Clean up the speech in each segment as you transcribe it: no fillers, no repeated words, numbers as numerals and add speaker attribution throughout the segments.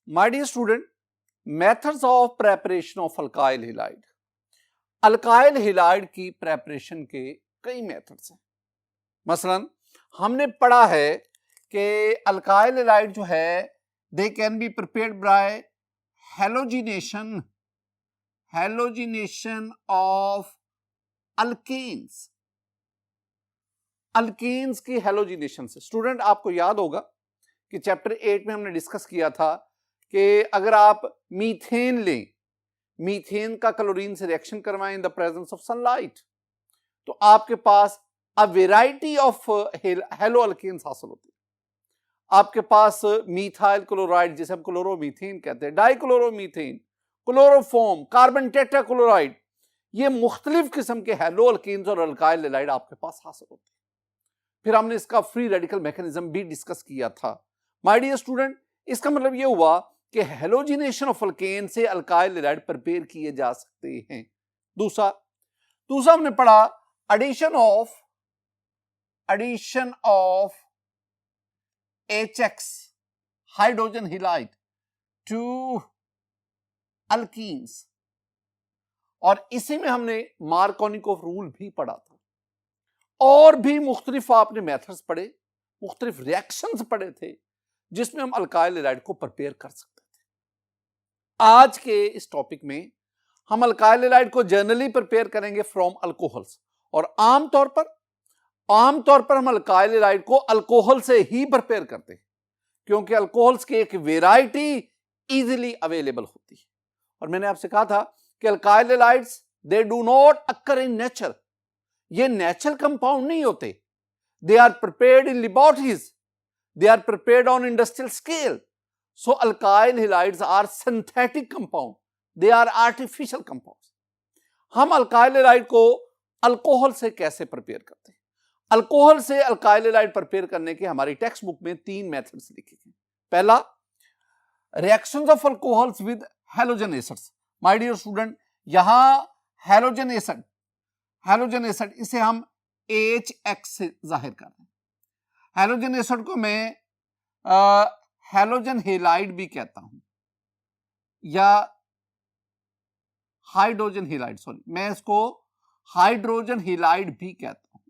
Speaker 1: My dear student, methods of preparation of alkyl halide. Alkyl halide की preparation के कई methods हैं। मसलन हमने पढ़ा है कि अल्काइल हैलाइड जो है they can be prepared by halogenation of alkanes. Alkanes की हैलोजिनेशन से स्टूडेंट आपको याद होगा कि चैप्टर 8 में हमने डिस्कस किया था कि अगर आप मीथेन लें, मीथेन का क्लोरीन से रिएक्शन करवाएं in the presence of sunlight, तो आपके पास a variety of haloalkanes हासिल होती है। आपके पास मीथाइल क्लोराइड जिसे हम क्लोरोमीथेन कहते हैं, डाइक्लोरोमीथेन, क्लोरोफॉर्म, कार्बन टेट्राक्लोराइड, ये मुख्तलिफ किस्म के हेलो अल्केन्स और अल्काइल हैलाइड आपके पास हासिल होते हैं। फिर हमने इसका फ्री रेडिकल मैकेनिज्म भी डिस्कस किया था। माय डियर स्टूडेंट, इसका मतलब यह हुआ कि हेलोजिनेशन ऑफ अल्केन से अल्काइल हैलाइड प्रिपेयर किए जा सकते हैं। दूसरा हमने पढ़ा addition of HX hydrogen halide to alkenes, और इसी में हमने मार्कोनिकोव रूल भी पढ़ा था। और भी मुख्तलिफ आपने मेथड्स पढ़े, मुख्तलिफ रिएक्शंस पढ़े थे जिसमें हम अल्काइल हैलाइड को प्रिपेयर कर सकते थे। आज के इस टॉपिक में हम अल्काइल हैलाइड को जनरली प्रिपेयर करेंगे फ्रॉम अल्कोहल्स, और आमतौर पर हम अल्काइल हैलाइड को अल्कोहल से ही प्रिपेयर करते हैं, क्योंकि अल्कोहल्स की एक वेराइटी इजीली अवेलेबल होती है। और मैंने आपसे कहा था कि alkyl halides they do not occur in nature, ये नेचुरल कंपाउंड नहीं होते। They are prepared in laboratories, they are prepared on industrial scale. So alkyl halides are synthetic compound, they are artificial compounds. हम alkyl halide को alcohol से कैसे prepare करते हैं? Alcohol से अल्काइल हैलाइड प्रिपेयर करने के हमारी टेक्स्ट बुक में 3 मेथड्स लिखे हैं। पहला, reactions of alcohols with halogen acids. My dear student, यहां हैलोजन एसिड इसे हम HX से जाहिर कर रहे हैं। हैलोजन एसिड को मैं हैलोजन हैलाइड भी कहता हूं, या हाइड्रोजन हैलाइड, मैं इसको हाइड्रोजन हैलाइड भी कहता हूं,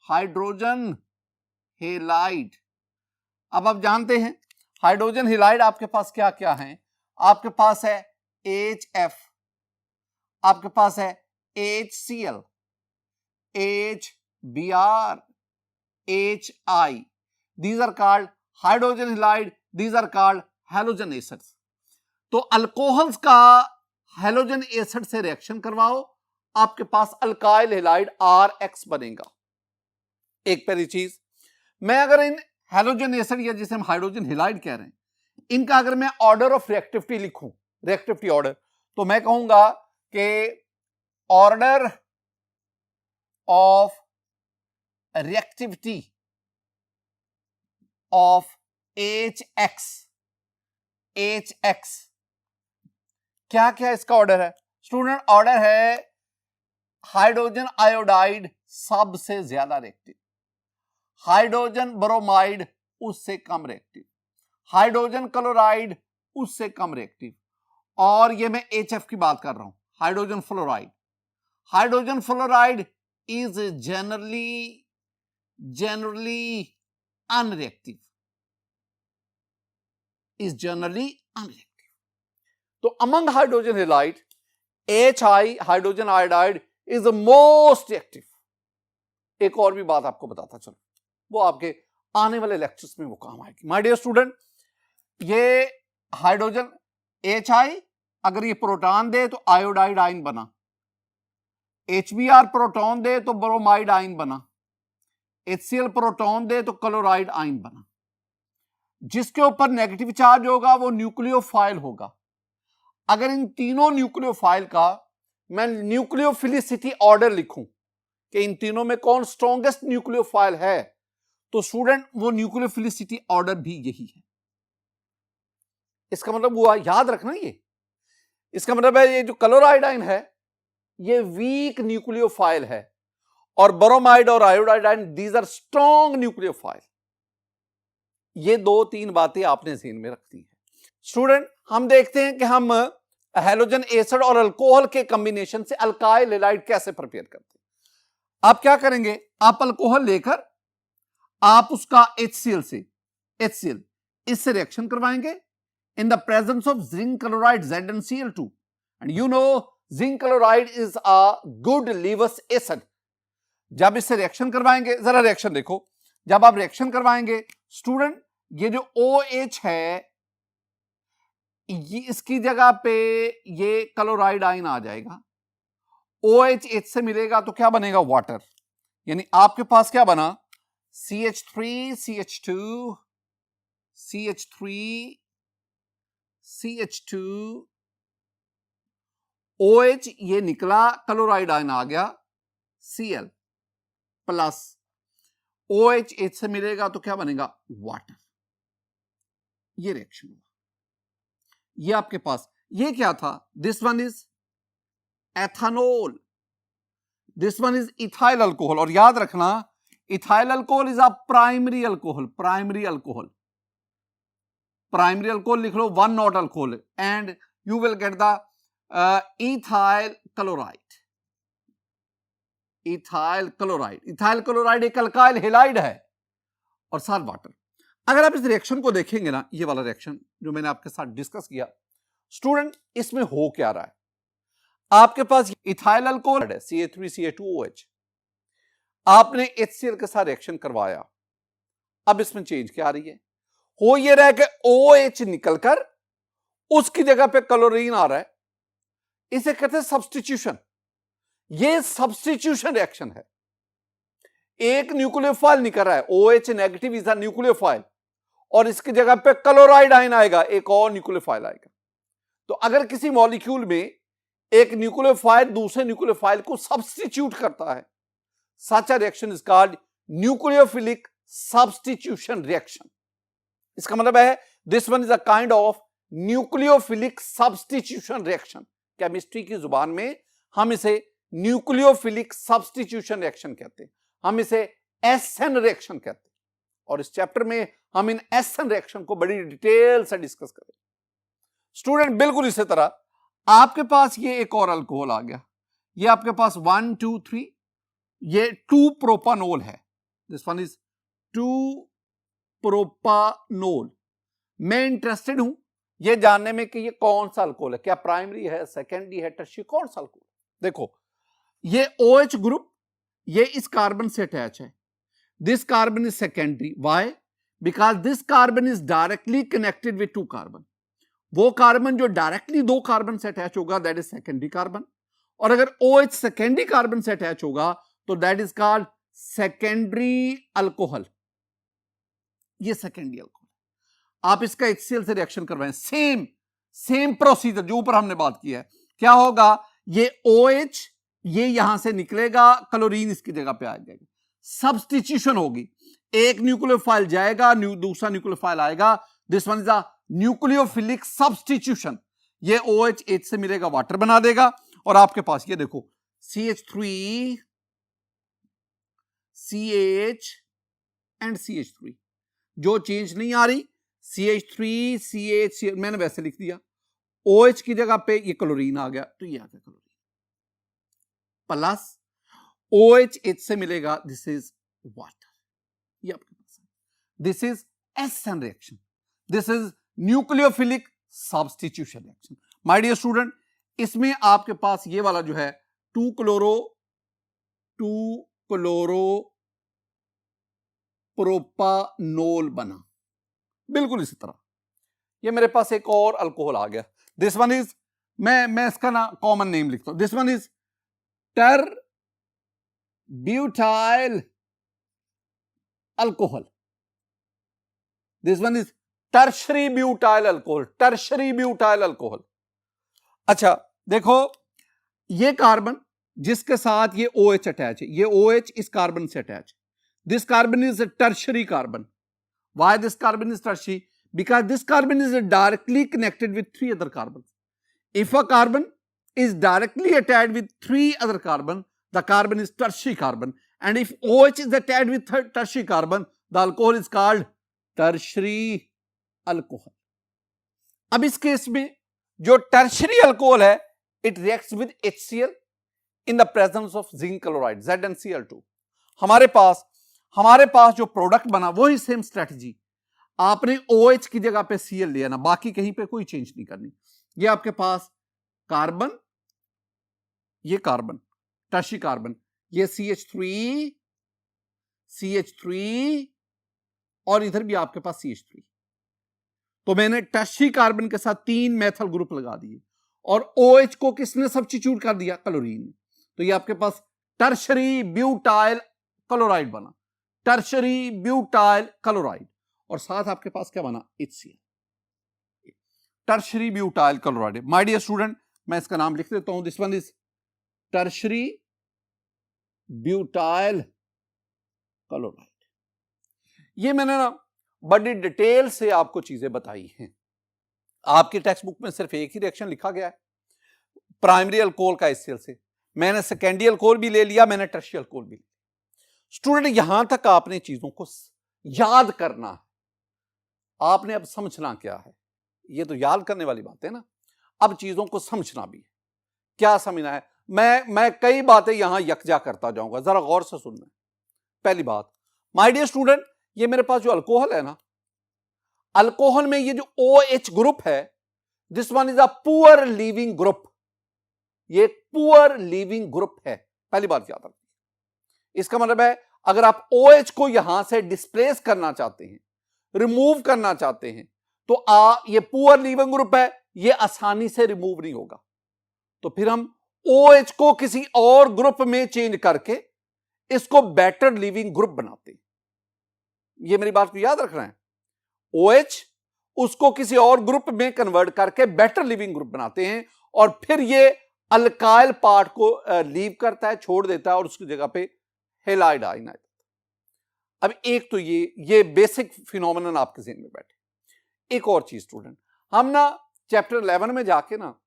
Speaker 1: हाइड्रोजन हैलाइड। अब आप जानते हैं हाइड्रोजन हैलाइड आपके पास क्या क्या है? आपके पास है HF, आपके पास है HCl, HBr, HI. These are called hydrogen halide, these are called halogen acids. तो अल्कोहल्स का हैलोजन एसिड से रिएक्शन करवाओ, आपके पास अल्काइल हैलाइड RX बनेगा। एक पहली चीज, मैं अगर इन हैलोजन एसिड या जिसे हम हाइड्रोजन हैलाइड कह रहे हैं, इनका अगर मैं ऑर्डर ऑफ रिएक्टिविटी लिखूं, रिएक्टिविटी ऑर्डर, तो मैं कहूंगा कि order of reactivity of HX क्या क्या इसका ऑर्डर है? स्टूडेंट, ऑर्डर है हाइड्रोजन आयोडाइड सबसे ज्यादा रिएक्टिव, हाइड्रोजन ब्रोमाइड उससे कम रिएक्टिव, हाइड्रोजन क्लोराइड उससे कम रिएक्टिव, और ये मैं HF की बात कर रहा हूं, hydrogen fluoride. Hydrogen fluoride is generally unreactive, तो among hydrogen halide, HI hydrogen iodide is the most reactive. एक और भी बात आपको बताता चलो, वो आपके आने वाले लेक्चर्स में वो काम आएगी। माय डियर स्टूडेंट, ये हाइड्रोजन HI अगर ये प्रोटॉन दे तो आयोडाइड आयन बना, HBr प्रोटॉन दे तो ब्रोमाइड आयन बना, HCl प्रोटॉन दे तो क्लोराइड आयन बना। जिसके ऊपर नेगेटिव चार्ज होगा वो न्यूक्लियोफाइल होगा। अगर इन तीनों न्यूक्लियोफाइल का मैं न्यूक्लियोफिलिसिटी ऑर्डर लिखूं कि इन तीनों में कौन स्ट्रॉन्गेस्ट न्यूक्लियोफाइल है, तो स्टूडेंट वो न्यूक्लियोफिलिसिटी ऑर्डर भी यही है। इसका मतलब हुआ, याद रखना ये, इसका मतलब है ये जो क्लोराइड आयन है ये वीक न्यूक्लियोफाइल है, और ब्रोमाइड और iodide ion these are strong nucleophile. ये 2-3 बातें आपने ज़हन में रखनी है। स्टूडेंट हम देखते हैं कि हम हैलोजन एसिड और अल्कोहल के कॉम्बिनेशन से अल्काइल हैलाइड कैसे प्रिपेयर करते हैं। आप क्या करेंगे, आप अल्कोहल लेकर आप उसका HCl इससे रिएक्शन करवाएंगे in the presence of zinc chloride ZnCl2 and you know zinc chloride is a good Lewis acid। जब इससे रिएक्शन करवाएंगे, जरा रिएक्शन देखो, जब आप रिएक्शन करवाएंगे स्टूडेंट, ये जो OH है ये इसकी जगह पे ये क्लोराइड आयन आ जाएगा, OH H से मिलेगा तो क्या बनेगा, वाटर। यानी आपके पास क्या बना, CH3 CH2 CH3 CH2 OH, ये निकला, क्लोराइड आयन आ गया, Cl प्लस OH H से मिलेगा तो क्या बनेगा, वाटर। ये रिएक्शन हुआ, ये आपके पास ये क्या था, this one is ethanol, this one is ethyl alcohol. और याद रखना ethyl alcohol is a primary alcohol, primary alcohol लिख लो, one not alcohol, and you will get the ethyl chloride. Ethyl chloride एक अल्काइल हैलाइड है और साथ water. अगर आप इस रिएक्शन को देखेंगे ना, ये वाला रिएक्शन जो मैंने आपके साथ डिस्कस किया स्टूडेंट, इसमें हो क्या रहा है, आपके पास इथाइल अल्कोहल है CH3CH2OH, आपने HCl के साथ रिएक्शन करवाया, अब इसमें चेंज क्या आ रही है, हो ये रहा है कि OH निकलकर उसकी जगह पे क्लोरीन आ रहा है, इसे कहते हैं सब्स्टिट्यूशन। ये सब्स्टिट्यूशन रिएक्शन है, एक न्यूक्लियोफाइल निकल रहा है, OH negative is a nucleophile, और इसकी जगह पे क्लोराइड आयन आएगा, एक और न्यूक्लियोफाइल आएगा। तो अगर किसी मॉलिक्यूल में एक न्यूक्लियोफाइल दूसरे न्यूक्लियोफाइल को सब्स्टिट्यूट करता है, such a reaction is called nucleophilic substitution reaction. इसका मतलब है this one is a kind of nucleophilic substitution reaction. Chemistry की जुबान में हम इसे न्यूक्लियोफिलिक सब्स्टिट्यूशन रिएक्शन कहते हैं, हम इसे एसएन रिएक्शन कहते हैं, और इस चैप्टर में हम इन एसएन रिएक्शन को बड़ी डिटेल से डिस्कस करेंगे। स्टूडेंट बिल्कुल इसी तरह आपके पास ये एक और अल्कोहल आ गया, ये आपके पास 1 2 3, ये 2 प्रोपानोल है, दिस वन इज 2 प्रोपानोल। मैं इंटरेस्टेड हूं ये जानने में कि ये कौन सा अल्कोहल है, क्या प्राइमरी है, सेकेंडरी है, टर्शियरी, कौन सा अल्कोहल। देखो ये OH ग्रुप ये इस कार्बन से अटैच है, this carbon is secondary, why, because this carbon is directly connected with 2 carbon. वो कार्बन जो डायरेक्टली 2 कार्बन से अटैच होगा दैट इज सेकेंडरी कार्बन, और अगर OH सेकेंडरी कार्बन से अटैच होगा तो that is called secondary alcohol. ये सेकेंडरी अल्कोहल, आप इसका HCl से रिएक्शन करवाएं, सेम प्रोसीजर जो ऊपर हमने बात की है। क्या होगा, ये OH ये यहां से निकलेगा, क्लोरीन इसकी जगह पे आ जाएगा, सब्स्टिट्यूशन होगी, एक न्यूक्लियोफाइल जाएगा, दूसरा न्यूक्लियोफाइल आएगा, this one is a nucleophilic substitution. ये OH H से मिलेगा, वाटर बना देगा, और आपके पास ये देखो CH3 CH एंड CH3, जो चेंज नहीं आ रही, CH3 CH, मैंने वैसे लिख दिया, OH की जगह पे ये क्लोरीन आ गया, तो ये आ गया क्लोरीन प्लस OH H से मिलेगा, दिस इज वाटर, ये आपके पास है, this is SN reaction, this is nucleophilic substitution reaction. My dear student, इसमें आपके पास ये वाला जो है 2 क्लोरो प्रोपानोल बना, बिल्कुल इसी तरह। ये मेरे पास एक और अल्कोहल आ गया, दिस वन इज, मैं इसका ना कॉमन नेम लिखता हूं, दिस वन इज टर butyl alcohol, this one is tertiary butyl alcohol, tertiary butyl alcohol. अच्छा देखो, ये कार्बन जिसके साथ ये OH अटैच है, ये OH इस कार्बन से attach, this carbon is a tertiary carbon. Why this carbon is tertiary? Because this carbon is directly connected with 3 other carbons. If a carbon is directly attached with 3 other carbon, the carbon is tertiary carbon, and if OH is attached with tertiary carbon, the alcohol is called tertiary alcohol. अब इस case में जो tertiary alcohol है, it reacts with HCl in the presence of zinc chloride ZnCl2। हमारे पास जो product बना वही same strategy, आपने OH की जगह पे Cl लिया ना, बाकी कहीं पे कोई चेंज नहीं करनी। ये आपके पास कार्बन, ये कार्बन टर्शी कार्बन, ये CH3 और इधर भी आपके पास CH3। तो मैंने टर्शी कार्बन के साथ 3 मेथल ग्रुप लगा दिए और OH को किसने सब्स्टिट्यूट कर दिया? क्लोरीन। तो ये आपके पास टर्शरी ब्यूटाइल क्लोराइड बना, टर्शरी ब्यूटाइल क्लोराइड, और साथ आपके पास क्या बना? HCl, tertiary butyl chloride. My dear student, मैं इसका नाम लिख देता हूं, this one is tertiary butyl chloride. ये मैंने ना बड़ी डिटेल से आपको चीजें बताई हैं। आपकी टेक्स्ट बुक में सिर्फ एक ही रिएक्शन लिखा गया है, प्राइमरी अल्कोहल का HCl से। मैंने सेकेंडरी अल्कोहल भी ले लिया, मैंने टर्शियल अल्कोहल भी लिया। स्टूडेंट, यहां तक आपने चीजों को याद करना है, आपने अब समझना क्या है। ये तो याद करने वाली बात है ना, अब चीजों को समझना भी है। क्या समझना है? मैं कई बातें यहां यकजा करता जाऊंगा, जरा गौर से सुनना। पहली बात, माय डियर स्टूडेंट, ये मेरे पास जो अल्कोहल है ना, अल्कोहल में ये जो OH ग्रुप है, this one is a poor leaving group. ये पुअर लीविंग ग्रुप है, पहली बात याद रखिए। इसका मतलब है अगर आप OH को यहां से डिस्प्लेस करना चाहते हैं, रिमूव करना चाहते हैं, तो ये पुअर लीविंग ग्रुप है, ये आसानी से रिमूव नहीं होगा। तो फिर हम OH को किसी और ग्रुप में चेंज करके इसको बेटर लिविंग ग्रुप बनाते हैं। ये मेरी बात को याद रखना है। OH उसको किसी और ग्रुप में कन्वर्ट करके बेटर लिविंग ग्रुप बनाते हैं, और फिर ये अल्काइल पार्ट को लीव करता है, छोड़ देता है, और उसकी जगह पे हेलाइड आयन आता है। अब एक तो ये बेसिक फिनोमेनन आपके ज़हन में बैठे। एक और चीज स्टूडेंट, हम ना चैप्टर 11 में जाके ना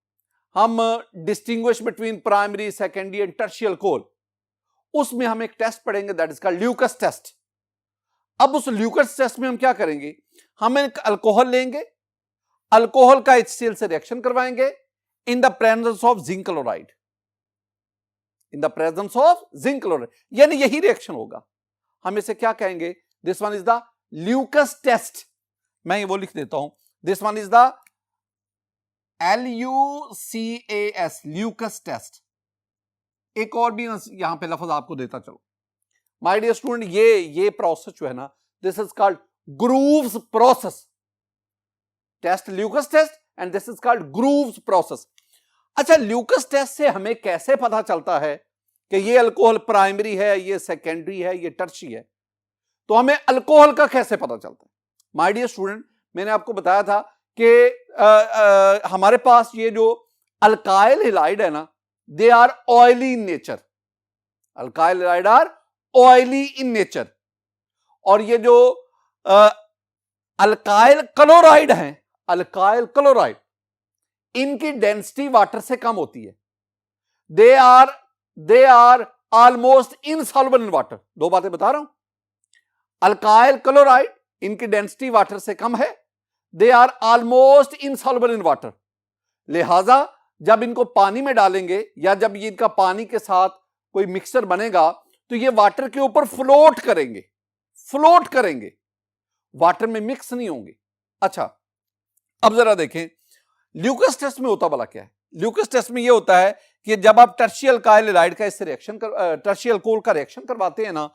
Speaker 1: हम distinguish between primary, secondary and tertiary alcohol, उसमें हम एक टेस्ट पढ़ेंगे, that is called Lucas test. अब उस ल्यूकस टेस्ट में हम क्या करेंगे? हम एक अल्कोहल लेंगे, अल्कोहल का HCl से रिएक्शन करवाएंगे in the presence of zinc chloride, in the presence of zinc chloride, यानी यही रिएक्शन होगा। हम इसे क्या कहेंगे? This one is the Lucas test. मैं ये वो लिख देता हूं, this one is the LUCAS, Lucas test. एक और भी यहां पे लफ्ज आपको देता चलो। माय डियर स्टूडेंट, ये प्रोसेस जो है ना, this is called Groves process. Test Lucas test and this is called Groves process. अच्छा, ल्यूकस टेस्ट से हमें कैसे पता चलता है कि ये अल्कोहल प्राइमरी है, ये सेकेंडरी है, ये टर्शी है? तो हमें अल्कोहल का कैसे पता चलता है? माय डियर स्टूडेंट, मैंने आपको बताया था कि हमारे पास ये जो अल्काइल हैलाइड है ना, they are oily in nature. Alkyl halide are oily in nature, और ये जो अल्काइल क्लोराइड हैं, अल्काइल क्लोराइड, इनकी डेंसिटी वाटर से कम होती है। They are almost insoluble in water. दो बातें बता रहा हूं। अल्काइल क्लोराइड, इनकी डेंसिटी वाटर से कम है, they are almost insoluble in water. लिहाजा जब इनको पानी में डालेंगे या जब ये इनका पानी के साथ कोई मिक्सचर बनेगा, तो ये वाटर के ऊपर फ्लोट करेंगे, वाटर में मिक्स नहीं होंगे। अच्छा, अब जरा देखें ल्यूकस टेस्ट में होता भला क्या है। ल्यूकस टेस्ट में ये होता है कि जब आप टर्शियल अल्काइल हैलाइड का इससे रिएक्शन टर्शियल अल्कोहल का रिएक्शन करवाते हैं ना,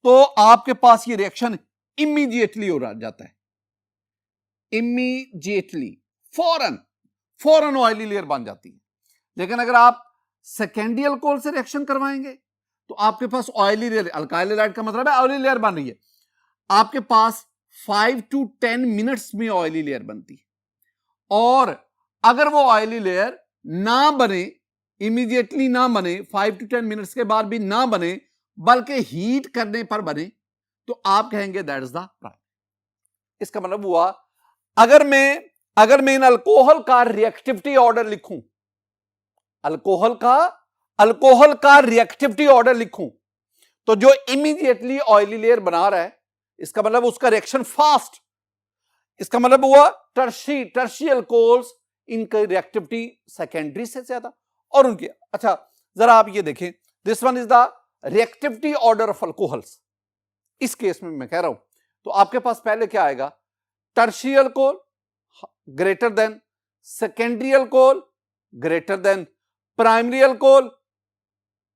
Speaker 1: तो आपके पास ये रिएक्शन इमीडिएटली हो जाता है, इमीडिएटली, फौरन ऑयली लेयर बन जाती है। लेकिन अगर आप सेकेंडरी अल्कोहल से रिएक्शन करवाएंगे तो आपके पास ऑयली लेयर, अल्काइल हैलाइड का मतलब है ऑयली लेयर बन रही है, आपके पास 5 to 10 मिनट्स में ऑयली लेयर बनती है। और अगर वो ऑयली लेयर ना बने, इमीडिएटली ना बने, 5 to 10 मिनट्स के बाद भी ना बने, बल्कि हीट करने पर बने, तो आप कहेंगे दैट इज द प्राइमरी। इसका मतलब हुआ, अगर मैं इन अल्कोहल का रिएक्टिविटी ऑर्डर लिखूं, अल्कोहल का रिएक्टिविटी ऑर्डर लिखूं, तो जो इमीडिएटली ऑयली लेयर बना रहा है, इसका मतलब उसका रिएक्शन फास्ट। इसका मतलब हुआ टर्शी अल्कोहल्स, इनकी रिएक्टिविटी सेकेंडरी से ज्यादा और उनकी, अच्छा जरा आप ये देखें, this one is the reactivity order of alcohols. इस केस में मैं कह रहा हूं तो आपके पास पहले क्या आएगा, tertiary alcohol greater than secondary alcohol greater than primary alcohol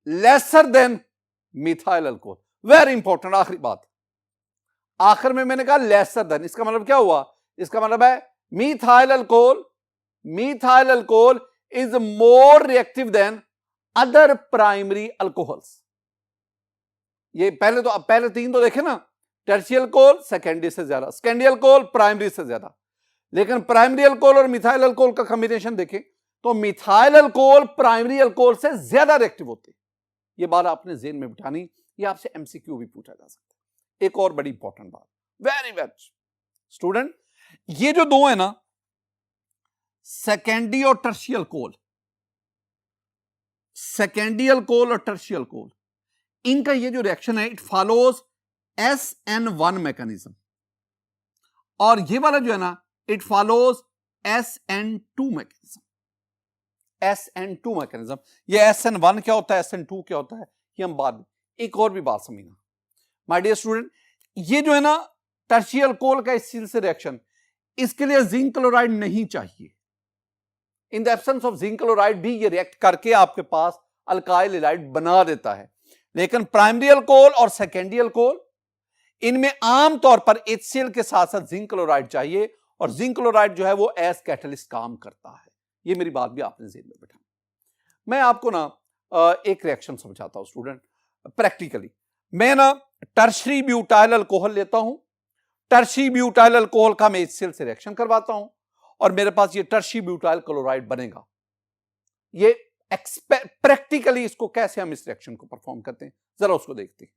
Speaker 1: lesser than methyl alcohol. Very important आखिरी बात, आखिर में मैंने कहा लेसर देन, इसका मतलब क्या हुआ, इसका मतलब है methyl alcohol is more reactive than other primary alcohols. ये पहले तीन तो देखे ना, टर्शियल अल्कोहल सेकेंडरी से ज्यादा, सेकेंडरी अल्कोहल प्राइमरी से ज्यादा, लेकिन प्राइमरी अल्कोहल और मिथाइल अल्कोहल का कॉम्बिनेशन देखें तो मिथाइल अल्कोहल प्राइमरी अल्कोहल से ज्यादा रिएक्टिव होते हैं। ये बात आपने जेहन में बिठानी, ये आपसे एमसीक्यू भी पूछा जा सकता है। एक और बड़ी इंपॉर्टेंट बात, वेरी स्टूडेंट, ये जो दो है ना, सेकेंडरी और टर्शियल अल्कोहल, सेकेंडरी अल्कोहल और टर्शियल अल्कोहल, इनका ये जो रिएक्शन है इट फॉलोज SN1 मैकेनिज्म, और ये वाला जो है ना it follows SN2 mechanism. SN2 mechanism, ये SN1 क्या होता है, SN2 क्या होता है, ये हम बाद में, एक और भी बात समझना माय डियर स्टूडेंट, ये जो है ना टर्शियल अल्कोहल का स्टील से रिएक्शन, इसके लिए जिंक क्लोराइड नहीं चाहिए। In the absence of zinc chloride भी ये रिएक्ट करके आपके पास अल्काइल हैलाइड बना देता है, लेकिन प्राइमरी अल्कोहल और सेकेंडरी अल्कोहल इनमें आमतौर पर HCl के साथ साथ जिंक क्लोराइड चाहिए, और जिंक क्लोराइड जो है वो एज कैटलिस्ट काम करता है। ये मेरी बात भी आपने जेहन में बैठा। मैं आपको ना एक रिएक्शन समझाता हूं स्टूडेंट प्रैक्टिकली। मैं ना टर्शरी ब्यूटाइल अल्कोहल लेता हूं, टर्शी ब्यूटाइल अल्कोहल का मैं HCl से रिएक्शन करवाता हूं और मेरे पास ये टर्शी ब्यूटाइल क्लोराइड बनेगा। ये प्रैक्टिकली इसको कैसे हम इस रिएक्शन को परफॉर्म करते हैं जरा उसको देखते हैं।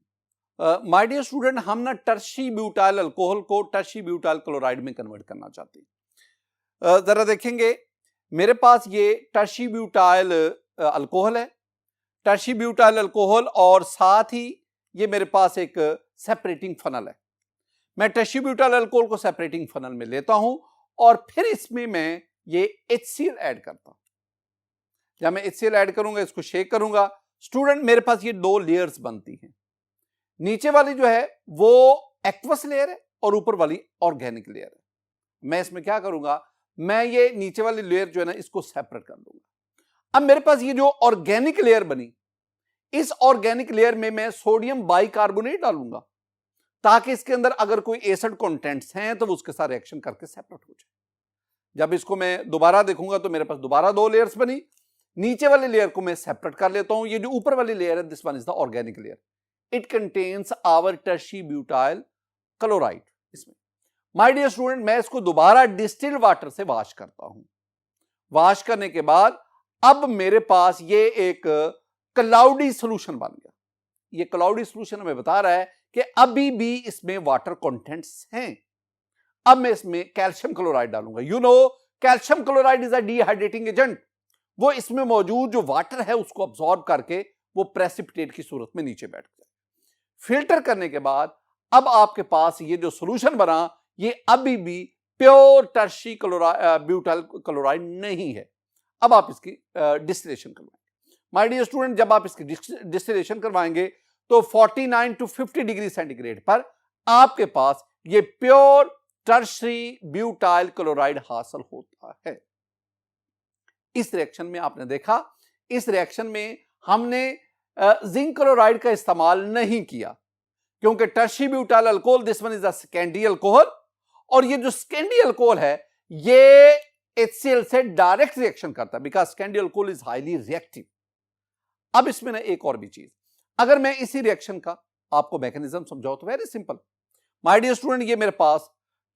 Speaker 1: माय डियर स्टूडेंट, हम ना टर्शी ब्यूटाइल अल्कोहल को टर्शी ब्यूटाइल क्लोराइड में कन्वर्ट करना चाहते हैं। जरा देखेंगे मेरे पास ये टर्शी ब्यूटाइल अल्कोहल है, टर्शी ब्यूटाइल अल्कोहल, और साथ ही ये मेरे पास एक सेपरेटिंग फनल है। मैं टर्शी ब्यूटाइल अल्कोहल को सेपरेटिंग फनल में लेता हूं और फिर इसमें मैं ये HCl ऐड करता हूं। जब मैं HCl ऐड करूंगा, इसको शेक करूंगा स्टूडेंट, मेरे पास ये दो लेयर्स बनती हैं। नीचे वाली जो है वो एक्वस लेयर है और ऊपर वाली ऑर्गेनिक लेयर है। मैं इसमें क्या करूंगा, मैं ये नीचे वाली लेयर जो है ना इसको सेपरेट कर दूंगा। अब मेरे पास ये जो ऑर्गेनिक लेयर बनी, इस ऑर्गेनिक लेयर में मैं सोडियम बाइकार्बोनेट डालूंगा ताकि इसके अंदर अगर कोई एसिड कंटेंट्स हैं तो वो उसके साथ रिएक्शन करके सेपरेट हो जाए। जब इसको मैं दोबारा देखूंगा तो मेरे पास दोबारा दो लेयर्स बनी, नीचे वाली लेयर को मैं सेपरेट कर लेता हूं। ये जो ऊपर वाली लेयर है, this one is the organic layer, it contains our tertiary butyl chloride. इसमें माय डियर स्टूडेंट, मैं इसको दोबारा डिस्टिल्ड वाटर से वॉश करता हूं। वॉश करने के बाद अब मेरे पास ये एक क्लाउडी सॉल्यूशन बन गया। ये क्लाउडी सॉल्यूशन हमें बता रहा है कि अभी भी इसमें वाटर कंटेंट्स हैं। अब मैं इसमें कैल्शियम क्लोराइड डालूंगा। You know calcium chloride is a dehydrating agent. वो इसमें मौजूद जो वाटर है उसको अब्सॉर्ब करके वो प्रेसिपिटेट की सूरत में नीचे बैठ जाए। फिल्टर करने के बाद अब आपके पास ये जो सॉल्यूशन बना ये अभी भी प्योर टर्शी ब्यूटाइल क्लोराइड नहीं है। अब आप इसकी डिस्टिलेशन करवाएंगे। माय डियर स्टूडेंट, जब आप इसकी डिस्टिलेशन करवाएंगे तो 49 to 50 डिग्री सेंटीग्रेड पर आपके पास ये प्योर टर्शी ब्यूटाइल क्लोराइड हासिल होता है। इस रिएक्शन में आपने देखा, इस रिएक्शन में हमने जिंक क्लोराइड का इस्तेमाल नहीं किया क्योंकि tertiary butyl alcohol, this one is a secondary alcohol, और ये जो सेकेंडरी अल्कोहल है ये HCl से डायरेक्ट रिएक्शन करता है because secondary alcohol is highly reactive. अब इसमें ना एक और भी चीज, अगर मैं इसी रिएक्शन का आपको मैकेनिज्म समझाऊं तो very simple. My dear student, ये मेरे पास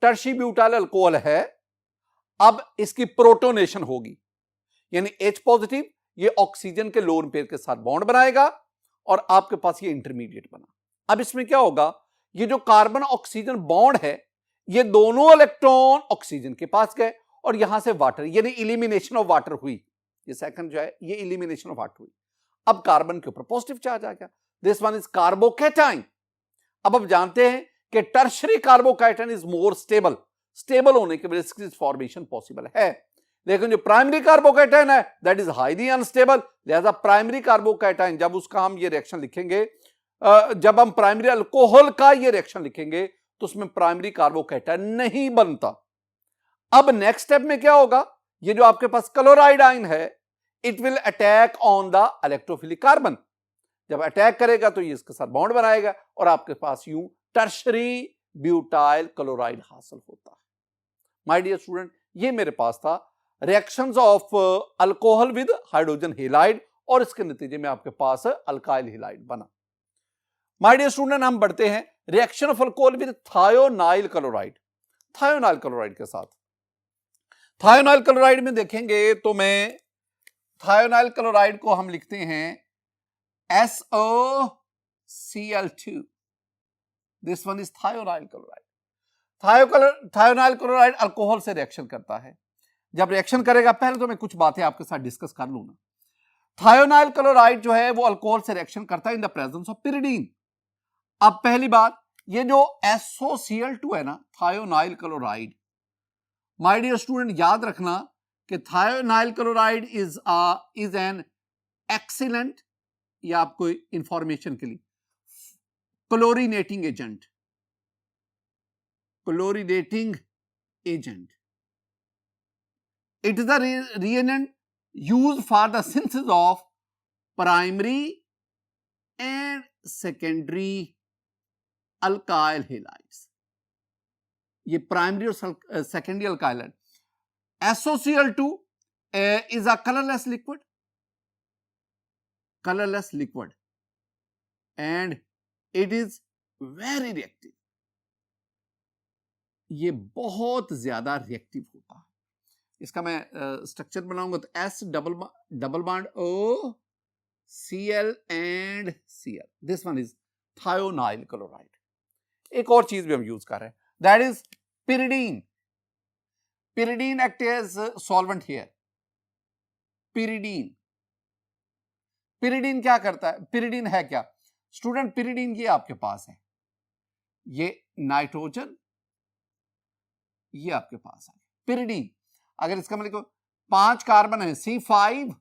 Speaker 1: टर्शी ब्यूटाइल अल्कोहल है। अब इसकी प्रोटोनेशन होगी, यानी H पॉजिटिव ये ऑक्सीजन के लोन पेयर के साथ बॉन्ड बनाएगा और आपके पास ये इंटरमीडिएट बना। अब इसमें क्या होगा, ये जो कार्बन ऑक्सीजन बॉन्ड है ये दोनों इलेक्ट्रॉन ऑक्सीजन के पास गए और यहां से वाटर, यानी इलिमिनेशन ऑफ वाटर हुई। ये सेकंड जो है ये इलिमिनेशन ऑफ वाटर हुई। अब कार्बन के ऊपर पॉजिटिव चार्ज आ गया, दिस वन इज कार्बोकैटाइन। अब आप जानते हैं कि tertiary carbocation is more stable, stable होने की वजह से फॉर्मेशन पॉसिबल है। लेकिन जो प्राइमरी कार्बोकैटायन है दैट इज हाईली अनस्टेबल, लिहाजा प्राइमरी कार्बोकैटायन जब उसका हम ये रिएक्शन लिखेंगे, जब हम प्राइमरी अल्कोहल का ये रिएक्शन लिखेंगे तो उसमें प्राइमरी कार्बोकैटायन नहीं बनता। अब नेक्स्ट स्टेप में क्या होगा, ये जो आपके पास क्लोराइड आयन है it will attack on the electrophilic carbon. जब अटैक करेगा तो ये इसके साथ बॉन्ड बनाएगा और आपके पास यूं टर्शरी ब्यूटाइल क्लोराइड हासिल होता है। माय डियर स्टूडेंट, ये मेरे पास था reactions of alcohol with hydrogen halide और इसके नतीजे में आपके पास अल्काइल हैलाइड बना। माय डियर स्टूडेंट, हम बढ़ते हैं reaction of alcohol with thionyl chloride. Thionyl chloride के साथ, थायोनाइल क्लोराइड में देखेंगे तो मैं थायोनाइल क्लोराइड को हम लिखते हैं SOCl2। This one is thionyl chloride. Thionyl chloride alcohol से रिएक्शन करता है। जब रिएक्शन करेगा, पहले तो मैं कुछ बातें आपके साथ डिस्कस कर लूंगा। थायोनाइल क्लोराइड जो है वो अल्कोहल से रिएक्शन करता है in the presence of pyridine. अब पहली बात, ये जो SOCl2 है ना, thionyl chloride, my dear student याद रखना कि थायोनाइल क्लोराइड इज एन एक्सीलेंट, या आपको इंफॉर्मेशन के लिए, chlorinating agent. Chlorinating agent, it is the reagent used for the synthesis of primary and secondary alkyl halides। ये प्राइमरी और सेकेंडरी अल्काइल है। SOCl2 is a colorless liquid and it is very reactive। ये बहुत ज्यादा reactive होता है। इसका मैं स्ट्रक्चर बनाऊंगा तो S double bond O Cl and Cl, this one is thionyl chloride. एक और चीज भी हम यूज कर रहे हैं, that is pyridine. Pyridine act as solvent here. Pyridine क्या करता है? पिरिडीन है क्या स्टूडेंट? पिरिडीन ये आपके पास है, ये नाइट्रोजन, ये आपके पास है पिरिडीन। अगर इसका मैं लिखो 5 कार्बन है, C5,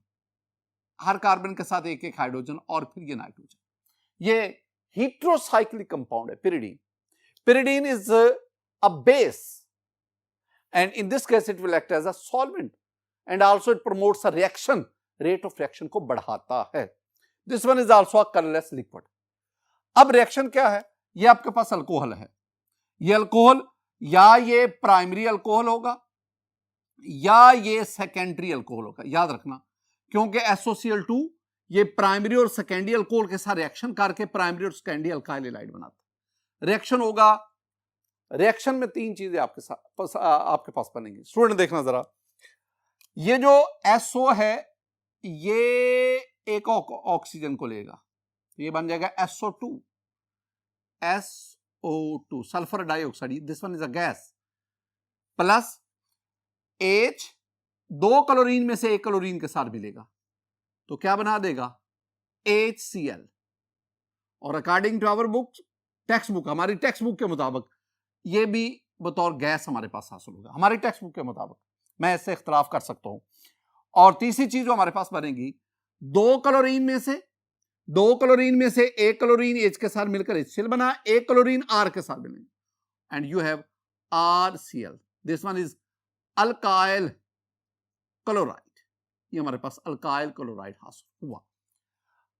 Speaker 1: हर कार्बन के साथ एक एक हाइड्रोजन और फिर ये नाइट्रोजन, ये हेटेरोसाइक्लिक कंपाउंड है pyridine. Pyridine is a base and in this case it will act as a solvent and also it promotes a reaction, rate of reaction को बढ़ाता है। this one is also a colorless liquid। अब reaction क्या है? ये आपके पास alcohol है, ये अल्कोहल या ये प्राइमरी अल्कोहल होगा या ये सेकेंडरी अल्कोहल होगा, याद रखना, क्योंकि SOCl2 ये प्राइमरी और सेकेंडरी अल्कोहल के साथ रिएक्शन करके प्राइमरी और सेकेंडरी अल्काइल हैलाइड बनाता है। रिएक्शन होगा, रिएक्शन में 3 चीजें आपके पास बनेंगी। स्टूडेंट देखना जरा, ये जो SO है ये एक ऑक्सीजन को लेगा, ये बन जाएगा SO2, sulphur dioxide, this one is a gas, plus H 2 chlorine में से 1 क्लोरीन के साथ मिलेगा तो क्या बना देगा? HCl। और according to our book, text book, हमारी टेक्स्ट बुक के मुताबिक ये भी बतौर गैस हमारे पास हासिल होगा, हमारी टेक्स्ट बुक के मुताबिक, मैं इससे इख्तलाफ कर सकता हूं। और तीसरी चीज जो हमारे पास बनेगी, 2 क्लोरीन में से 1 क्लोरीन H के साथ मिलकर HCl बना, 1 क्लोरीन R के साथ मिलेंगे and you have RCl। This one is alkyl chloride. ये हमारे पास अल्काइल क्लोराइड हासिल हुआ।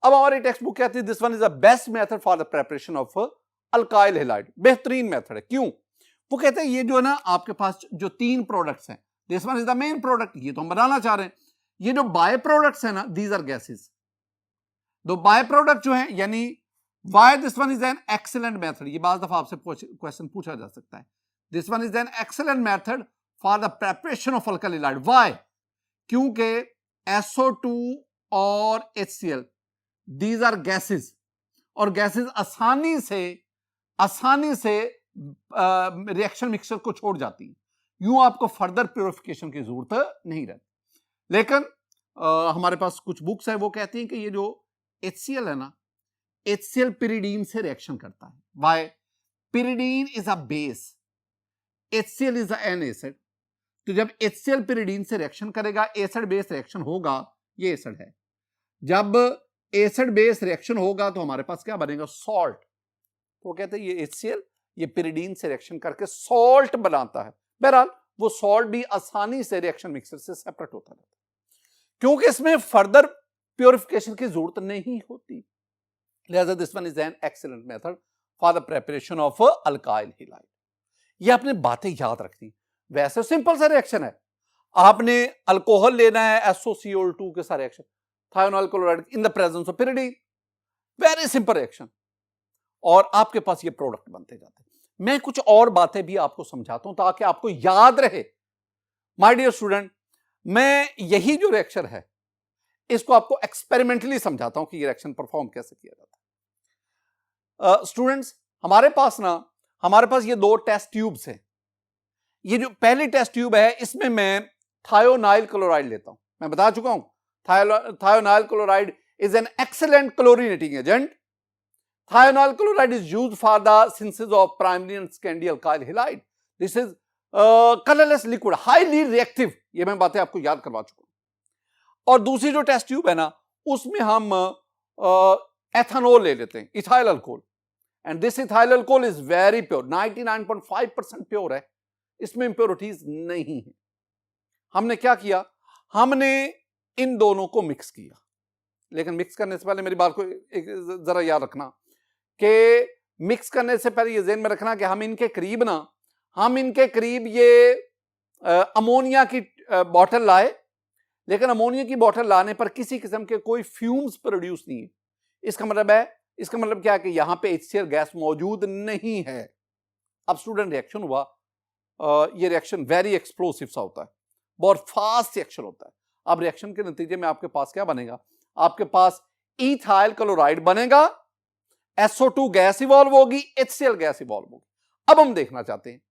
Speaker 1: अब हमारी टेक्स्ट बुक कहती है this one is the best method for the preparation of alkyl halide. बेहतरीन मेथड है। क्यों? वो कहते हैं ये जो है ना आपके पास जो 3 प्रोडक्ट्स हैं, this one is the main product, ये तो हम बनाना चाह रहे हैं। ये जो बाय प्रोडक्ट्स है ना, दीज आर गैसेस। दो बाय प्रोडक्ट जो है, यानी why this one is an excellent method, ये बार दफा आपसे क्वेश्चन पूछा जा सकता है। This one is an excellent method for the preparation of alkyl halide. Why? क्योंकि SO2 और HCl दीज आर गैसेस, और गैसेस आसानी से रिएक्शन मिक्सचर को छोड़ जाती है, यूं आपको फर्दर प्योरिफिकेशन की जरूरत नहीं रहती। लेकिन हमारे पास कुछ बुक्स है वो कहती हैं कि ये जो HCl है ना, HCl पिरिडीन से रिएक्शन करता है। Why? Pyridine is a base HCl is an acid, तो जब HCl pyridine से रिएक्शन करेगा एसिड बेस रिएक्शन होगा, ये एसिड है। जब एसिड बेस रिएक्शन होगा तो हमारे पास क्या बनेगा, सॉल्ट। तो कहते हैं ये HCl ये pyridine से रिएक्शन करके सॉल्ट बनाता है। बहरहाल वो सॉल्ट भी आसानी से रिएक्शन मिक्सर से सेपरेट होता रहता है क्योंकि इसमें फर्दर प्योरिफिकेशन की जरूरत नहीं होती। लिहाजा this one is an excellent method for the preparation of alkyl halide. ये आपने बातें याद रखनी। वैसे सिंपल सा रिएक्शन है, आपने अल्कोहल लेना है SOCl2 के साथ reaction, thionyl chloride in the presence of pyridine, very simple reaction, और आपके पास ये प्रोडक्ट बनते जाते हैं। मैं कुछ और बातें भी आपको समझाता हूं ताकि आपको याद रहे। माय डियर स्टूडेंट, मैं यही जो रिएक्शन है इसको आपको एक्सपेरिमेंटली समझाता हूं कि ये रिएक्शन परफॉर्म कैसे किया जाता है। स्टूडेंट्स, हमारे पास ये दो टेस्ट ट्यूब्स हैं। ये जो पहली टेस्ट ट्यूब है इसमें मैं थायोनाइल क्लोराइड लेता हूं। मैं बता चुका हूं thionyl chloride is an excellent chlorinating agent. Thionyl chloride is used for the synthesis of primary and secondary alkyl halide. This is colorless liquid, highly reactive. ये मैं बातें आपको याद करवा चुका हूं। और दूसरी जो टेस्ट ट्यूब है ना, उसमें हम एथेनॉल ले लेते हैं, ethyl alcohol, and this ethyl alcohol is very pure, 99.5% pure है, इसमें इंप्योरिटीज नहीं है। हमने क्या किया, हमने इन दोनों को मिक्स किया। लेकिन मिक्स करने से पहले मेरी बात को जरा याद रखना कि मिक्स करने से पहले ये ज़हन में रखना कि हम इनके करीब ये अमोनिया की बॉटल लाए, लेकिन अमोनिया की बॉटल लाने पर किसी किस्म के कोई फ्यूम्स प्रोड्यूस नहीं है। इसका मतलब क्या है कि यहां पे HCl गैस मौजूद नहीं है। अब स्टूडेंट रिएक्शन हुआ, ये रिएक्शन वेरी एक्सप्लोसिव सा होता है, बहुत फास्ट रिएक्शन होता है। अब रिएक्शन के नतीजे में आपके पास क्या बनेगा, आपके पास इथाइल क्लोराइड बनेगा, SO2 गैस इवॉल्व होगी, HCl गैस इवॉल्व होगी। अब हम देखना चाहते हैं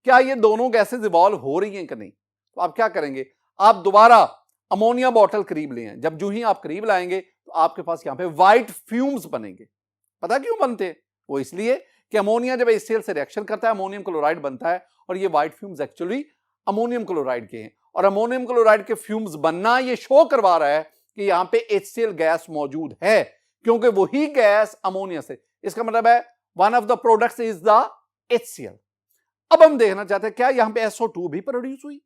Speaker 1: क्या ये दोनों गैसेस इवॉल्व हो रही हैं कि नहीं। तो आप क्या करेंगे, आप दोबारा अमोनिया बॉटल करीब ले आए। जब जो ही आप करीब लाएंगे तो आपके पास यहां पे व्हाइट फ्यूम्स बनेंगे। पता क्यों बनते हैं, वो इसलिए कि अमोनिया जब HCl से रिएक्शन करता है अमोनियम क्लोराइड बनता है, और ये white fumes actually ammonium chloride के हैं। और अमोनियम क्लोराइड के फ्यूम्स बनना ये शो करवा रहा है कि यहां पे HCl गैस मौजूद है, क्योंकि वही गैस अमोनिया से, इसका मतलब है one of the products is the HCl। अब हम देखना चाहते हैं क्या यहां पे SO2 भी प्रोड्यूस हुई।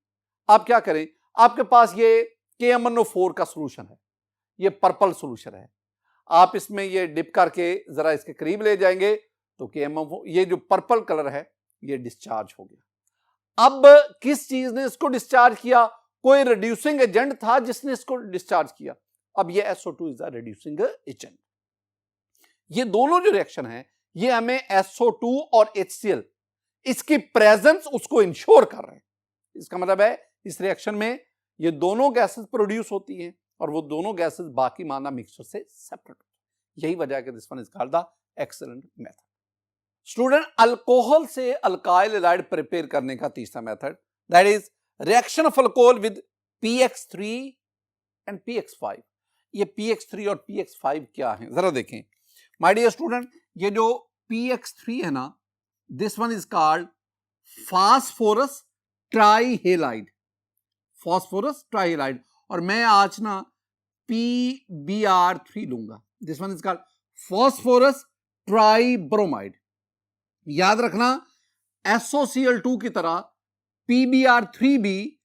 Speaker 1: आप क्या करें, आपके पास ये KMnO4 का सॉल्यूशन है, ये पर्पल सॉल्यूशन है, आप इसमें ये डिप करके जरा इसके करीब ले जाएंगे तो KMnO4 ये जो पर्पल कलर है ये डिस्चार्ज हो गया। अब किस चीज ने इसको डिस्चार्ज किया, कोई रिड्यूसिंग एजेंट था जिसने इसको डिस्चार्ज किया। अब ये SO2 is a reducing agent. ये दोनों जो रिएक्शन है ये हमें SO2 और HCl इसकी प्रेजेंस उसको इंश्योर कर रहे हैं। इसका मतलब है इस रिएक्शन में ये दोनों गैसेस प्रोड्यूस होती हैं और वो दोनों गैसेस बाकी माना मिक्सचर से सेपरेट होती है। यही वजह है कि this one is called the excellent method. Student, alcohol से अल्काइल हैलाइड प्रिपेयर करने का तीसरा method, that is reaction of alcohol with PX3 and PX5। ये PX3 और PX5 क्या है जरा देखें। माय डियर स्टूडेंट, ये जो PX3 है ना, this one is called phosphorus trihalide, phosphorus trihalide, और मैं आज ना PBr3 लूंगा। This one is called phosphorus tribromide. याद रखना SOCl2 की तरह PBr3 भी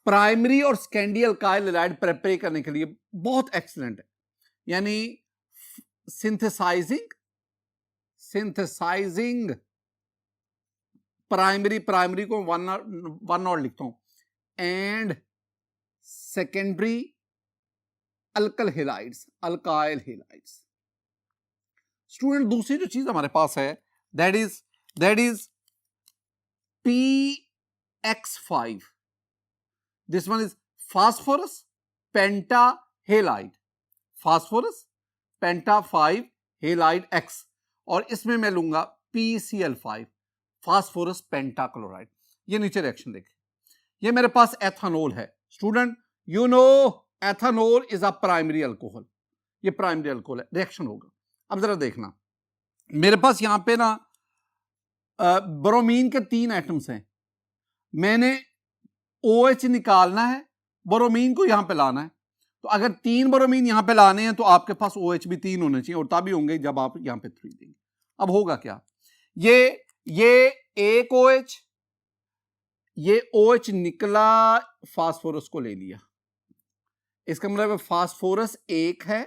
Speaker 1: प्राइमरी और सेकेंडरी अल्काइल हैलाइड प्रिपेयर करने के लिए बहुत एक्सीलेंट है। यानी सिंथेसाइजिंग प्राइमरी को वन और लिखता हूं, and secondary alkyl halides. Student, दूसरी जो चीज हमारे पास है that is PX5। This one is phosphorus pentahalide, phosphorus penta halide X, और इसमें मैं लूंगा PCl5, फास्फोरस पेंटाक्लोराइड। ये नीचे रिएक्शन देखें, ये मेरे पास एथेनॉल है। Student, you know ethanol is a primary alcohol, ये प्राइमरी अल्कोहल है, रिएक्शन होगा। अब जरा देखना, मेरे पास यहां पे ना ब्रोमीन के 3 एटम्स हैं, मैंने OH निकालना है, ब्रोमीन को यहां पे लाना है। तो अगर 3 ब्रोमीन यहां पे लाने हैं तो आपके पास OH भी 3 होने चाहिए, और तभी होंगे जब आप यहां पे 3 देंगे। अब होगा क्या, ये एक OH, ये OH निकला, फास्फोरस को ले लिया, इसका मतलब फास्फोरस 1 है,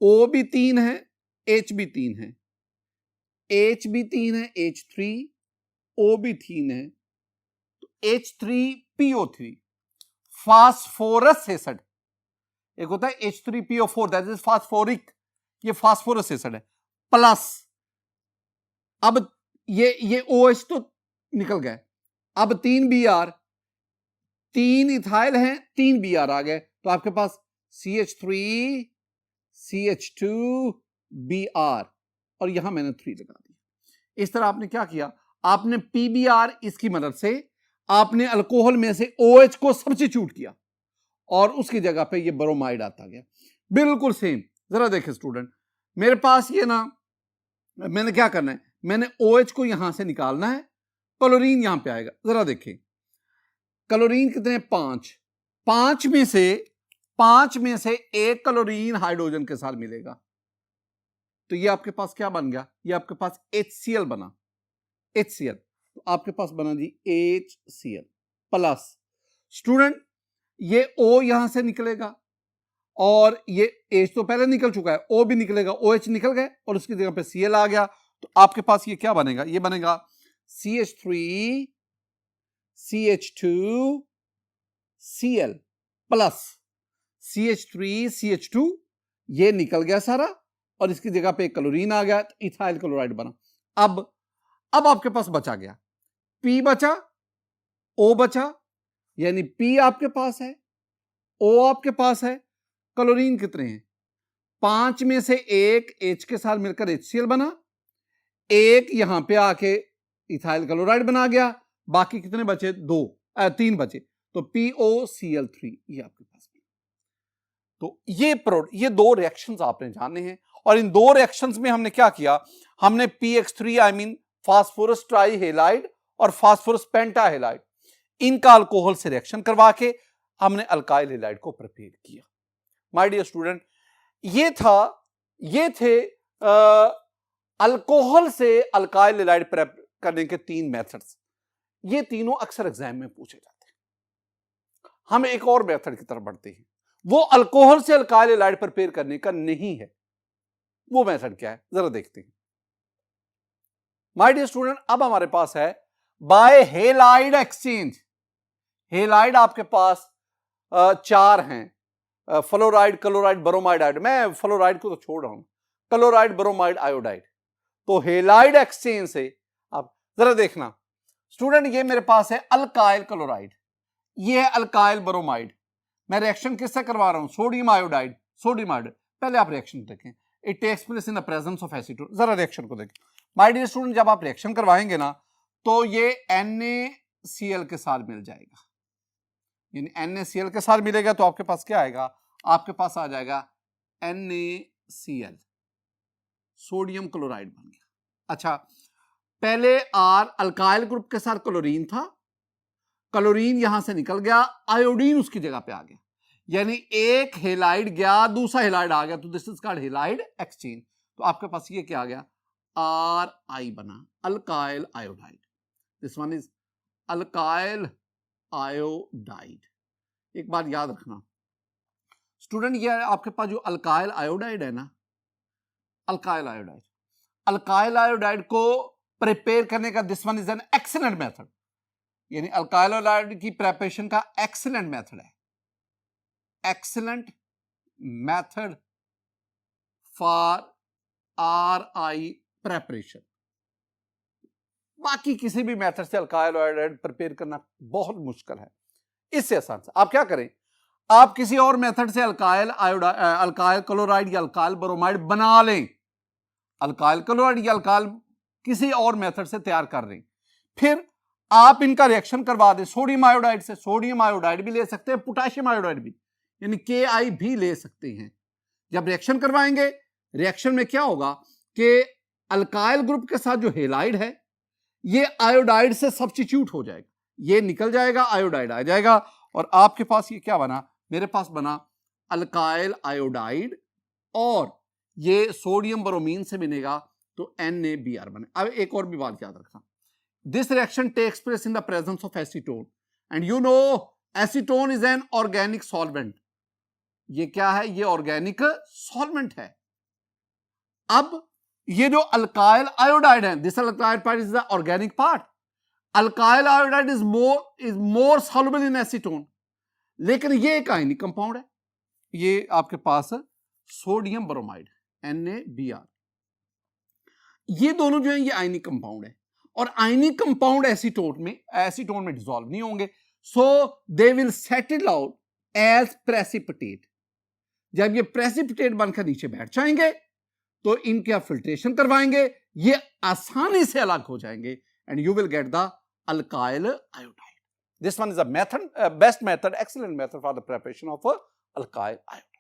Speaker 1: O भी 3 है, H भी 3 है, H भी 3 है, H3, O भी 3 है, तो H3PO3 फास्फोरस एसिड। एक होता है H3PO4 दैट इज फास्फोरिक, ये फास्फोरस एसिड है, प्लस अब ये OH तो निकल गए, अब 3 Br, 3 इथाइल हैं, 3 Br आ गए, तो आपके पास CH3 CH2 Br, और यहां मैंने 3 लगा दिया। इस तरह आपने क्या किया, आपने PBr इसकी मदद से आपने अल्कोहल में से OH को सब्स्टिट्यूट किया और उसकी जगह पे ये ब्रोमाइड आता गया, बिल्कुल सेम। जरा देखें स्टूडेंट, मेरे पास ये ना, मैंने क्या करना है, मैंने OH को यहां से निकालना है, क्लोरीन यहां पे आएगा। जरा देखें क्लोरीन कितने, 5, 5 में से एक क्लोरीन हाइड्रोजन के साथ मिलेगा, तो ये आपके पास क्या बन गया, ये आपके पास HCl बना, HCl, तो आपके पास बना जी HCl प्लस। स्टूडेंट ये O यहां से निकलेगा और ये H तो पहले निकल चुका है, O भी निकलेगा, OH निकल गए और उसकी जगह पे Cl आ गया, तो आपके पास ये क्या बनेगा, ये बनेगा CH3 CH2 Cl plus CH3 CH2, ये निकल गया सारा और इसकी जगह पे क्लोरीन आ गया, तो इथाइल क्लोराइड बना। अब आपके पास बचा गया, P बचा, O बचा, यानी P आपके पास है, O आपके पास है, क्लोरीन कितने हैं, 5 में से एक H के साथ मिलकर HCl बना, एक यहां पे आके इथाइल क्लोराइड बना गया, बाकी कितने बचे, 3 बचे, तो POCl3 ये आपके पास। तो ये 2 रिएक्शंस आपने जाने हैं, और इन 2 रिएक्शंस में हमने क्या किया, हमने PX3 आई मीन फास्फोरस ट्राईहेलाइड और फास्फोरस पेंटाहेलाइड, इनका अल्कोहल से रिएक्शन करवा के हमने अल्काइल हेलाइड को प्रिपेयर किया। माय डियर स्टूडेंट, ये थे अल्कोहल से अल्काइल हेलाइड प्रेप करने के 3 मेथड्स। ये तीनों अक्सर एग्जाम में पूछे जाते हैं। हम एक और मेथड की तरफ बढ़ते हैं, वो अल्कोहल से अल्काइल हेलाइड प्रिपेयर करने का नहीं है। वो मेथड क्या है, जरा देखते हैं। माय डियर स्टूडेंट, अब हमारे पास है बाय हेलाइड एक्सचेंज। हेलाइड आपके पास 4 हैं, फ्लोराइड, क्लोराइड, ब्रोमाइड, आयोडाइड। मैं फ्लोराइड को तो छोड़ रहा हूं, क्लोराइड, ब्रोमाइड, आयोडाइड। तो हेलाइड एक्सचेंज से आप जरा देखना स्टूडेंट, ये मेरे पास है अल्काइल क्लोराइड, ये है अल्काइल ब्रोमाइड। मैं रिएक्शन किससे करवा रहा हूं, सोडियम आयोडाइड, सोडियम आयोडाइड। पहले आप रिएक्शन देखें, it takes place in the presence of acetone. जरा रिएक्शन को देखें माय डियर स्टूडेंट, जब आप रिएक्शन करवाएंगे ना तो ये NaCl के साथ मिल जाएगा, यानी NaCl के साथ मिलेगा तो आपके पास क्या आएगा, आपके पास आ जाएगा NaCl, सोडियम क्लोराइड बन गया। अच्छा, पहले R अल्काइल ग्रुप के साथ क्लोरीन था, क्लोरीन यहां से निकल गया, आयोडीन उसकी जगह पे आ गया, यानी एक हेलाइड गया, दूसरा हेलाइड आ गया, तो this is called halide exchange. तो आपके पास ये क्या आ गया, Ri बना, alkyl iodide. This one is alkyl iodide. एक बात याद रखना स्टूडेंट, ये आपके पास जो अल्काइल आयोडाइड है ना, अल्काइल आयोडाइड को प्रिपेयर करने का this one is an excellent method, यानी अल्काइल आयोडाइड की प्रिपरेशन का एक्सीलेंट मेथड है, excellent method for Ri preparation. बाकी किसी भी मेथड से अल्काइल आयोडाइड प्रिपेयर करना बहुत मुश्किल है। इससे आसान से आप क्या करें, आप किसी और मेथड से अल्काइल क्लोराइड या अल्काइल ब्रोमाइड बना लें, अल्काइल क्लोराइड या अल्काइल किसी और मेथड से तैयार कर लें, फिर आप इनका रिएक्शन करवा दें सोडियम आयोडाइड से। सोडियम आयोडाइड भी ले सकते हैं, पोटेशियम आयोडाइड भी, यानी Ki भी ले सकते हैं। जब रिएक्शन करवाएंगे, रिएक्शन में क्या होगा कि अल्काइल ग्रुप के साथ जो हेलाइड है ये आयोडाइड से सब्स्टिट्यूट हो जाएगा, ये निकल जाएगा, आयोडाइड आ जाएगा और आपके पास ये क्या बना, मेरे पास बना अल्काइल आयोडाइड और ये सोडियम ब्रोमीन से मिलेगा तो NaBr बने। अब एक और भी बात याद रखना, this reaction takes place in the presence of acetone and you know acetone is an organic solvent. ये क्या है, ये ऑर्गेनिक सॉल्वेंट है। अब ये जो अल्काइल आयोडाइड है, this alkyl part is the organic part, alkyl iodide is more soluble in acetone, लेकिन ये एक आयनिक कंपाउंड है, ये आपके पास सोडियम ब्रोमाइड NaBr, ये दोनों जो है ये आयनिक कंपाउंड है और आयनिक कंपाउंड एसीटोन में डिसॉल्व नहीं होंगे, so they will settle out as precipitate. जब ये प्रेसिपिटेट बनकर नीचे बैठ जाएंगे तो इनके आप फिल्ट्रेशन करवाएंगे, ये आसानी से अलग हो जाएंगे and you will get the alkyl iodide. This one is the method, best method, excellent method for the preparation of alkyl iodide.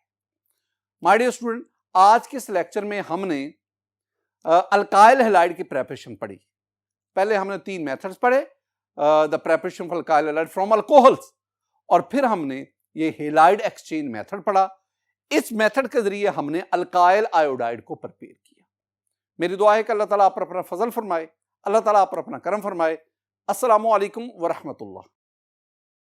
Speaker 1: My dear student, आज के इस लेक्चर में हमने अल्काइल हैलाइड की प्रिपरेशन पढ़ी। पहले हमने 3 मेथड्स पढ़े, the preparation of alkyl halide from alcohols, और फिर हमने ये हैलाइड एक्सचेंज मेथड पढ़ा। इस मेथड के जरिए हमने अल्काइल आयोडाइड को प्रिपेयर किया। मेरी दुआ है कि अल्लाह ताला आप पर अपना फजल फरमाए, अल्लाह ताला आप पर अपना करम फरमाए। अस्सलामु अलैकुम व रहमतुल्लाह।